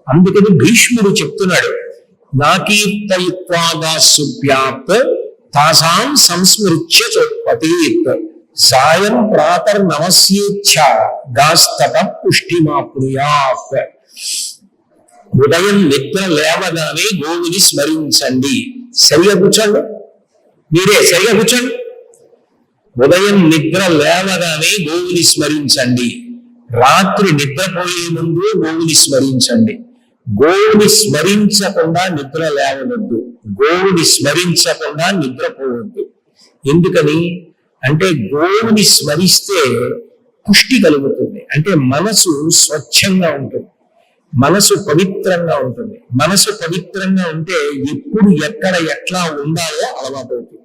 అందుకని భీష్ముడు చెప్తున్నాడు, నాకీర్తయిత్వాగాసుప్యాత్ తాసాం సంస్మృత్య చోత్పతేత్ సాయం ప్రాతర్ నమస్యేచ్ఛ గాస్తత పుష్టిమాప్నుయాత్. ఉదయం నిద్ర లేవగానే గోవుని స్మరించండి. సరిగా కూర్చోండి, మీరే సరిగా కూర్చోండి. ఉదయం నిద్ర లేవగానే గోవుని స్మరించండి. రాత్రి నిద్రపోయే ముందు గోవుని స్మరించండి. గోవుని స్మరించకుండా నిద్ర లేవనొద్దు, గోవుని స్మరించకుండా నిద్రపోవద్దు. ఎందుకని అంటే గోవుని స్మరిస్తే పుష్టి కలుగుతుంది. అంటే మనసు స్వచ్ఛంగా ఉంటుంది, మనసు పవిత్రంగా ఉంటుంది. మనసు పవిత్రంగా ఉంటే ఎప్పుడు ఎక్కడ ఎట్లా ఉండాలో అలవాటు అవుతుంది.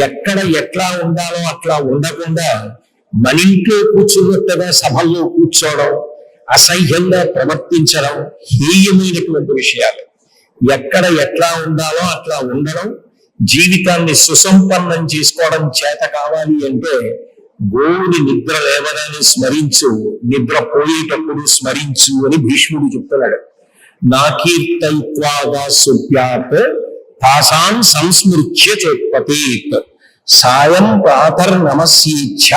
ఎక్కడ ఎట్లా ఉండాలో అట్లా ఉండకుండా మన ఇంట్లో కూర్చున్నట్టుగా సభల్లో కూర్చోవడం, అసహ్యంగా ప్రవర్తించడం హేయమైనటువంటి విషయాలు. ఎక్కడ ఎట్లా ఉండాలో అట్లా ఉండడం, జీవితాన్ని సుసంపన్నం చేసుకోవడం చేత కావాలి అంటే గోవుని నిద్ర లేవగానే స్మరించు, నిద్ర పోయేటప్పుడు స్మరించు అని భీష్ముడు చెప్తున్నాడు. నాకీర్తయిత్వాగా సుప్యాత్ తాసాం సంస్మృత్య చోత్పతేత్ సాయం ప్రాతర్ నమస్యేచ్ఛ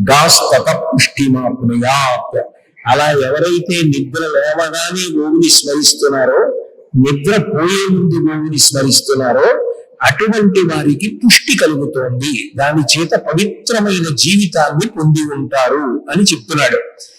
గాస్తత పుష్టిమాప్నుయాత్. అలా ఎవరైతే నిద్ర లేవగానే గోవుని స్మరిస్తున్నారో, నిద్ర పోయే ముందు గోవుని స్మరిస్తున్నారో అటువంటి వారికి పుష్టి కలుగుతోంది. దాని చేత పవిత్రమైన జీవితాన్ని పొంది ఉంటారు అని చెప్తున్నాడు.